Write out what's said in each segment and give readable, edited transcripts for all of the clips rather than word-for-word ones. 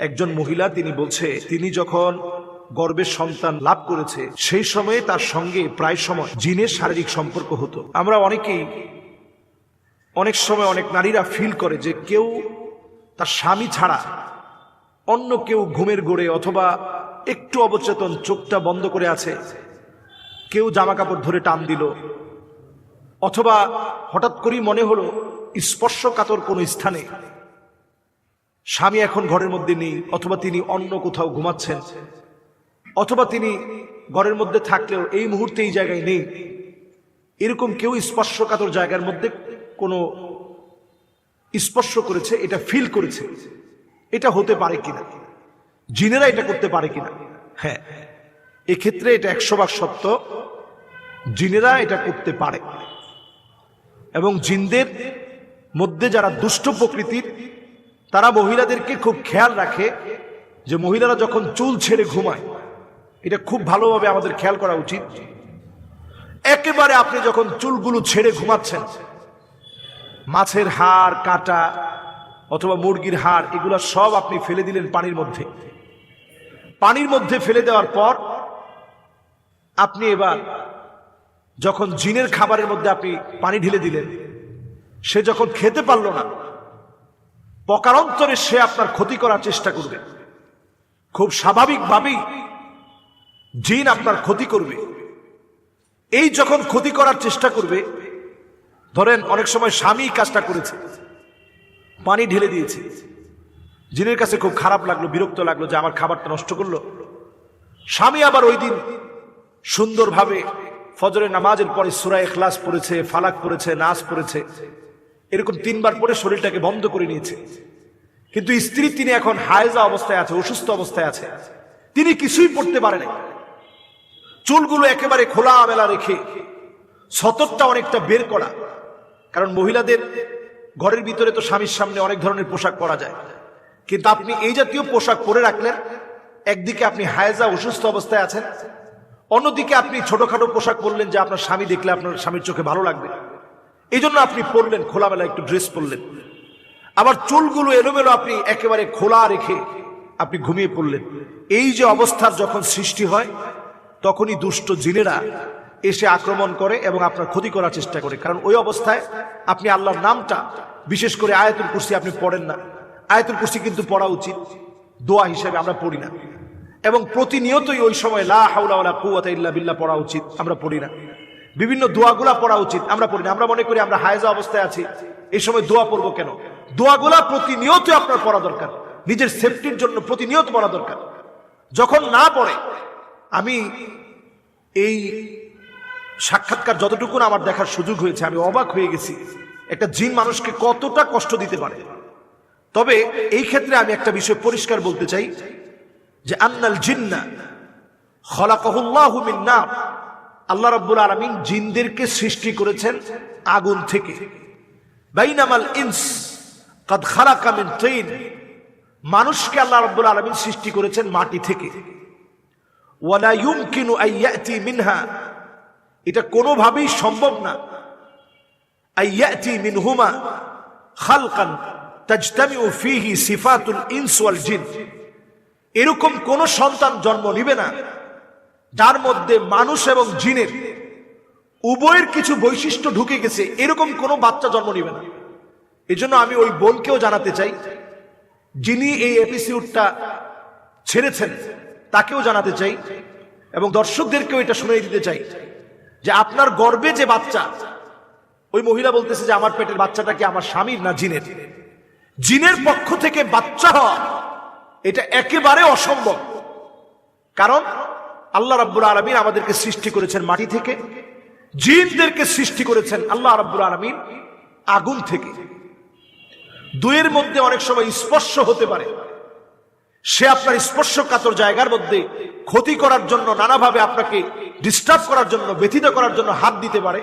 একজন মহিলা তিনি বলছে তিনি যখন গর্ভের সন্তান লাভ করেছে সেই সময়ে তার সঙ্গে প্রায় সময় জিনের শারীরিক সম্পর্ক হতো। আমরা অনেক সময় অনেক নারীরা ফিল করে যে কেউ তার স্বামী ছাড়া অন্য কেউ ঘুমের ঘোরে অথবা একটু অবচেতন চোখটা বন্ধ করে আছে, কেউ জামা কাপড় ধরে টান দিল, অথবা হঠাৎ করেই মনে হলো স্পর্শকাতর কোনো স্থানে স্বামী এখন ঘরের মধ্যে নেই, অথবা তিনি অন্য কোথাও ঘুমাচ্ছেন, অথবা তিনি ঘরের মধ্যে থাকলেও এই মুহূর্তে এই জায়গায় নেই, এরকম কেউ স্পর্শকাতর জায়গার মধ্যে কোনো স্পর্শ করেছে, এটা ফিল করেছে, এটা হতে পারে কিনা, জিনেরা এটা করতে পারে কিনা? হ্যাঁ, এক্ষেত্রে এটা 100% সত্য, জিনেরা এটা করতে পারে। এবং জিনদের মধ্যে যারা দুষ্ট প্রকৃতির তারা মহিলাদেরকে খুব খেয়াল রাখে যে মহিলারা যখন চুল ছেড়ে ঘুমায়, এটা খুব ভালোভাবে আমাদের খেয়াল করা উচিত। একেবারে আপনি যখন চুলগুলো ছেড়ে ঘুমাচ্ছেন, মাছের হাড় কাটা অথবা মুরগির হাড় এগুলো সব আপনি ফেলে দিলেন পানির মধ্যে ফেলে দেওয়ার পর আপনি এবার যখন জিনের খাবারের মধ্যে আপনি পানি ঢেলে দিলেন, সে যখন খেতে পারল না, প্রকারান্তরে সে আপনার ক্ষতি করার চেষ্টা করবে। খুব স্বাভাবিকভাবেই জিন আপনার ক্ষতি করবে। এই যখন ক্ষতি করার চেষ্টা করবে, ধরেন অনেক সময় স্বামী কাজটা করেছে, পানি ঢেলে দিয়েছে, জিনের কাছে খুব খারাপ লাগলো, বিরক্ত লাগলো যে আমার খাবারটা নষ্ট করলো। স্বামী আবার ওই দিন সুন্দরভাবে ফজরের নামাজের পরে সূরা ইখলাস পড়েছে, ফালাক পড়েছে, নাস পড়েছে, এরকম 3 বার পরে শরীরটাকে বন্ধ করে নিয়েছে। কিন্তু স্ত্রী তিনি এখন হায়েজা অবস্থায় আছে, অসুস্থ অবস্থায় আছে, তিনি কিছুই পড়তে পারেন। চুলগুলো একেবারে খোলামেলা রেখে সতরটা অনেকটা বের করা, কারণ মহিলাদের ঘরের ভিতরে তো স্বামীর সামনে অনেক ধরনের পোশাক পরা যায়, কিন্তু আপনি এই জাতীয় পোশাক পরে রাখলেন। একদিকে আপনি হায়েজা অসুস্থ অবস্থায় আছেন, অন্যদিকে আপনি ছোটখাটো পোশাক পরলেন যে আপনার স্বামী দেখলে আপনার স্বামীর চোখে ভালো লাগবে, এই জন্য আপনি পরলেন, খোলামেলা একটু ড্রেস পরলেন। আবার চুলগুলো এলোমেলো আপনি একেবারে খোলা রেখে আপনি ঘুমিয়ে পড়লেন। এই যে অবস্থার যখন সৃষ্টি হয়, তখনই দুষ্ট জিনেরা এসে আক্রমণ করে এবং আপনার ক্ষতি করার চেষ্টা করে। কারণ ওই অবস্থায় আপনি আল্লাহর নামটা, বিশেষ করে আয়াতুল কুরসি আপনি পড়েন না। আয়াতুল কুরসি কিন্তু পড়া উচিত, দোয়া হিসেবে আমরা পড়ি না। এবং প্রতিনিয়তই ওই সময় লা হাওলা ওয়ালা কুওয়াতা ইল্লা বিল্লাহ পড়া উচিত, আমরা পড়ি না। বিভিন্ন দোয়াগুলা পড়া উচিত, আমরা পড়ি না। আমরা মনে করি আমরা হায়েজা অবস্থায় আছি, এই সময় দোয়া পড়বো কেন? দোয়াগুলা প্রতিনিয়ত আপনার পড়া দরকার, নিজের সেফটির জন্য প্রতিনিয়ত পড়া দরকার। যখন না পড়ে, আমি এই সাক্ষাৎকার যতটুকু আমার দেখার সুযোগ হয়েছে, আমি অবাক হয়ে গেছি একটা জিন মানুষকে কতটা কষ্ট দিতে পারে। তবে এই ক্ষেত্রে আমি একটা বিষয় পরিষ্কার বলতে চাই যে আন্নাল জিন্না খলাকাহুল্লাহু মিন নার, আল্লাহ রাব্বুল আলামিন জিনদেরকে সৃষ্টি করেছেন আগুন থেকে। বাইনামাল ইনস কাদ খালাকা মিন তিন, মানুষকে আল্লাহ রাব্বুল আলামিন সৃষ্টি করেছেন মাটি থেকে। ওয়ালা ইউমকিনু আইয়াতি মিনহা, এটা কোনোভাবেই সম্ভব না, আইয়াতি মিনহুমা খালকান তাজতামিউ ফীহি সিফাতুল ইনস ওয়াল জিন, এরকম কোন সন্তান জন্ম নিবে না যার মধ্যে মানুষ এবং জিনের উভয়ের কিছু বৈশিষ্ট্য ঢুকে গেছে, এরকম কোন বাচ্চা জন্ম নিবে না। এজন্য আমি ওই বোনকেও জানাতে চাই, যিনি এই এপিসোডটা ছেড়েছেন, তাকেও জানাতে চাই এবং দর্শকদেরকেও এটা শুনিয়ে দিতে চাই যে আপনার গর্ভে যে বাচ্চা, ওই মহিলা বলতেছে যে আমার পেটের বাচ্চাটা কি আমার স্বামীর না জিনের? জিনের পক্ষ থেকে বাচ্চা হওয়া এটা একেবারে অসম্ভব। কারণ আল্লাহ রাব্বুল আলামিন আমাদেরকে সৃষ্টি করেছেন মাটি থেকে, জিনদেরকে সৃষ্টি করেছেন আল্লাহ রাব্বুল আলামিন আগুন থেকে। দুয়ের মধ্যে অনেক সময় স্পর্শ হতে পারে, সে আপনার স্পর্শকাতর জায়গার মধ্যে ক্ষতি করার জন্য, নানাভাবে আপনাকে ডিস্টার্ব করার জন্য, ব্যথিত করার জন্য হাত দিতে পারে,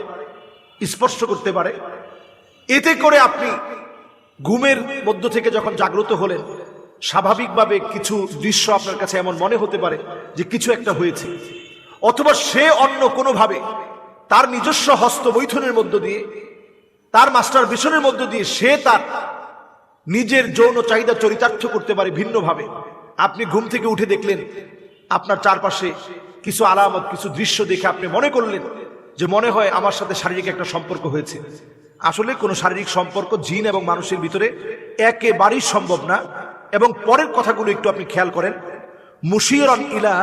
স্পর্শ করতে পারে। এতে করে আপনি ঘুমের মধ্য থেকে যখন জাগ্রত হলেন, স্বাভাবিকভাবে কিছু দৃশ্য আপনার কাছে এমন মনে হতে পারে যে কিছু একটা হয়েছে, অথবা সে অন্য কোনোভাবে তার নিজস্ব হস্তবৈঠনের মধ্য দিয়ে, তার মাস্টার বেশনের মধ্য দিয়ে সে তার নিজের যৌন চাহিদা চরিতার্থ করতে পারে ভিন্নভাবে। আপনি ঘুম থেকে উঠে দেখলেন আপনার চারপাশে কিছু আলামত, কিছু দৃশ্য দেখে আপনি মনে করলেন যে মনে হয় আমার সাথে শারীরিক একটা সম্পর্ক হয়েছে। আসলে কোনো শারীরিক সম্পর্ক জিন এবং মানুষের ভিতরে একেবারেই সম্ভব না। এবং পরের কথাগুলো একটু আপনি খেয়াল করেন, মুশিরান ইলা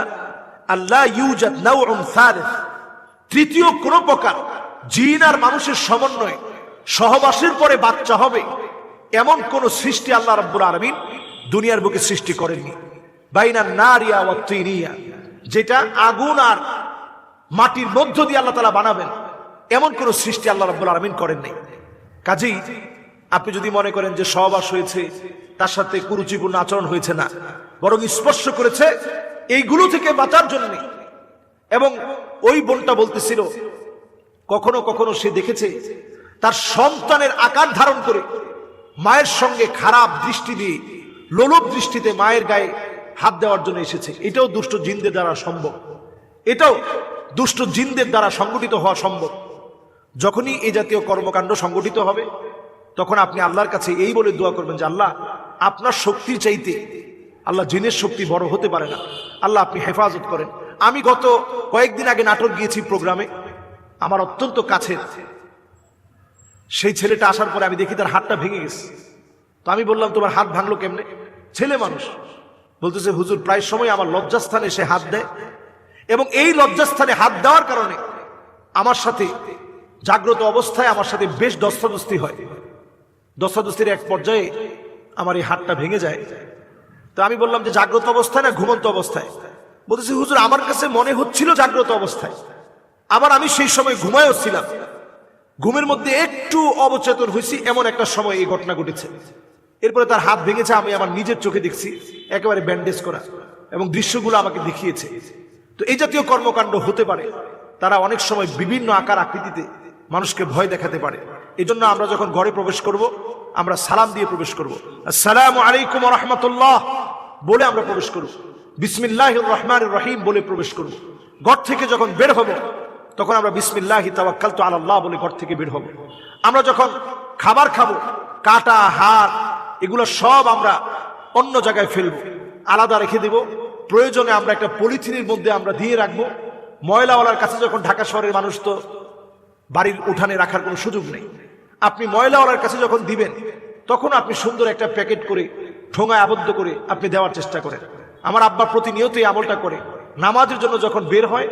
আল্লাহ ইউজাদ নাউউন সালিস, তৃতীয় কোন প্রকার জিন আর মানুষের সমন্বয়ে সহবাসের পরে বাচ্চা হবে এমন কোন সৃষ্টি আল্লাহ রাব্বুল আলামিন দুনিয়ার বুকে সৃষ্টি করেননি। বাইনান নারিয়া ওয়াত তিনিয়া, যেটা আগুন আর মাটির মধ্য দিয়ে আল্লাহ তাআলা বানাবেন এমন কোন সৃষ্টি আল্লাহ রাব্বুল আলামিন করেন নাই। কাজেই আপনি যদি মনে করেন যে সহবাস হয়েছে তার সাথে কুরুচিপূর্ণ আচরণ হয়েছে, না, বরং স্পর্শ করেছে এইগুলো থেকে বাঁচার জন্য। এবং ওই বোনটা বলতেছিল কখনো কখনো সে দেখেছে তার সন্তানের আকার ধারণ করে মায়ের সঙ্গে খারাপ দৃষ্টি দিয়ে, লোলুপ দৃষ্টিতে মায়ের গায়ে হাত দেওয়ার জন্য এসেছে। এটাও দুষ্ট জিনদের দ্বারা সম্ভব, এটাও দুষ্ট জিনদের দ্বারা সংগঠিত হওয়া সম্ভব। যখনই এই জাতীয় কর্মকাণ্ড সংগঠিত হবে তখন আপনি আল্লাহর কাছে এই বলে দোয়া করবেন যে আল্লাহ, আপনার শক্তির চাইতে আল্লাহ জিনের শক্তি বড় হতে পারে না, আল্লাহ আপনি হেফাজত করেন। আমি গত কয়েকদিন আগে নাটক গিয়েছি প্রোগ্রামে, আমার অত্যন্ত কাছের সেই ছেলেটা আসার পরে আমি দেখি তার হাতটা ভেঙে গেছে। তো আমি বললাম তোমার হাত ভাঙলো কেমনে? ছেলে মানুষ বলতেছে হুজুর প্রায় সময় আমার লজ্জাস্থানে সে হাত দেয়, এবং এই লজ্জাস্থানে হাত দেওয়ার কারণে আমার সাথে জাগ্রত অবস্থায় আমার সাথে বেশ দস্তাদস্তি হয়। দস্তাদস্তির এক পর্যায়ে আমার এই হাতটা ভেঙে যায়। তো আমি বললাম যে জাগ্রত অবস্থায় না ঘুমন্ত অবস্থায়? বলতেছে হুজুর আমার কাছে মনে হচ্ছিল জাগ্রত অবস্থায়, আবার আমি সেই সময় ঘুমায়ও ছিলাম, ঘুমের মধ্যে একটু অবচেতন হয়েছি, এমন একটা সময় এই ঘটনা ঘটেছে। এরপরে তার হাত ভেঙেছে, আমি আমার নিজের চোখে দেখছি, একেবারে ব্যান্ডেজ করা, এবং দৃশ্যগুলো আমাকে দেখিয়েছে। তো এই জাতীয় কর্মকাণ্ড হতে পারে। তারা অনেক সময় বিভিন্ন আকার আকৃতিতে মানুষকে ভয় দেখাতে পারে। এই জন্য আমরা যখন ঘরে প্রবেশ করব আমরা সালাম দিয়ে প্রবেশ করব, আসসালামু আলাইকুম ওয়া রাহমাতুল্লাহ বলে আমরা প্রবেশ করব, বিসমিল্লাহির রহমানির রহিম বলে প্রবেশ করব। ঘর থেকে যখন বের হব তখন আমরা বিসমিল্লাহি তাওয়াক্কালতু আলাল্লাহ বলে ঘর থেকে বের হব। আমরা যখন খাবার খাবো, কাটা হাত এগুলো সব আমরা অন্য জায়গায় ফেলবো, আলাদা রেখে দেব। প্রয়োজনে আমরা একটা পলিথিনের মধ্যে আমরা দিয়ে রাখবো। ময়লাওয়ালার কাছে যখন, ঢাকা শহরের মানুষ তো বাড়ির উঠানে রাখার কোনো সুযোগ নেই, আপনি ময়লাওয়ালার কাছে যখন দিবেন তখন আপনি সুন্দর একটা প্যাকেট করে ঠোঙায় আবদ্ধ করে আপনি দেওয়ার চেষ্টা করেন। আমার আব্বা প্রতিনিয়ত এই আমলটা করে। নামাজের জন্য যখন বের হয়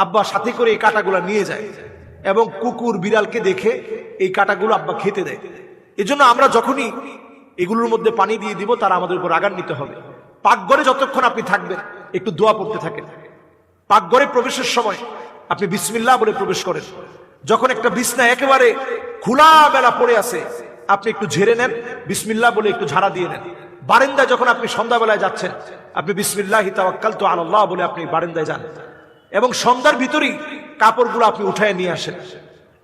আব্বা সাথে করে এই কাঁটাগুলো নিয়ে যায়, এবং কুকুর বিড়ালকে দেখে এই কাঁটাগুলো আব্বা খেতে দেয়। এজন্য আমরা যখনই এগুলোর মধ্যে পানি দিয়ে দিব তারা আমাদের উপর রাগান্বিত হবে। পাকঘরে যতক্ষণ আপনি থাকবেন একটু দোয়া পড়তে থাকেন। পাকঘরে প্রবেশের সময় আপনি বিসমিল্লাহ বলে প্রবেশ করেন। যখন একটা বিছনা একেবারে খোলামেলা পড়ে আছে আপনি একটু ঝেড়ে নেন, বিসমিল্লাহ বলে একটু ঝাড়া দিয়ে নেন। বারান্দায় যখন আপনি সন্ধ্যাবেলায় যাচ্ছেন আপনি বিসমিল্লাহি তাওয়াক্কালতু আলাল্লাহ বলে আপনি বারান্দায় যান, এবং সন্ধ্যার ভিতরেই কাপড়গুলো আপনি উঠায় নিয়ে আসেন।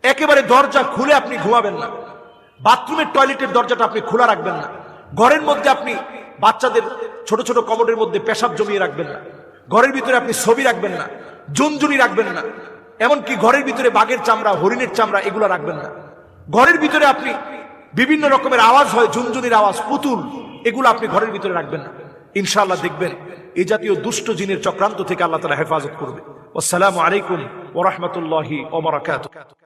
একেবারে দরজা খুলে আপনি ঘুমাবেন না। বাথরুমের টয়লেটের দরজাটা আপনি খোলা রাখবেন না। ঘরের মধ্যে আপনি বাচ্চাদের ছোট ছোট কমোডের মধ্যে পেশাব জমিয়ে রাখবেন না। ঘরের ভিতরে আপনি ছবি রাখবেন না, জুনজুনি রাখবেন না, এমনকি ঘরের ভিতরে বাঘের চামড়া, হরিণের চামড়া এগুলো রাখবেন না। ঘরের ভিতরে আপনি বিভিন্ন রকমের আওয়াজ হয়, জুনজুনির আওয়াজ, পুতুল, এগুলো আপনি ঘরের ভিতরে রাখবেন না। ইনশাআল্লাহ দেখবেন এই জাতীয় দুষ্ট জিনের চক্রান্ত থেকে আল্লাহ তাআলা হেফাজত করবে। আসসালামু আলাইকুম ওয়া রাহমাতুল্লাহি ওয়া বারাকাতুহু।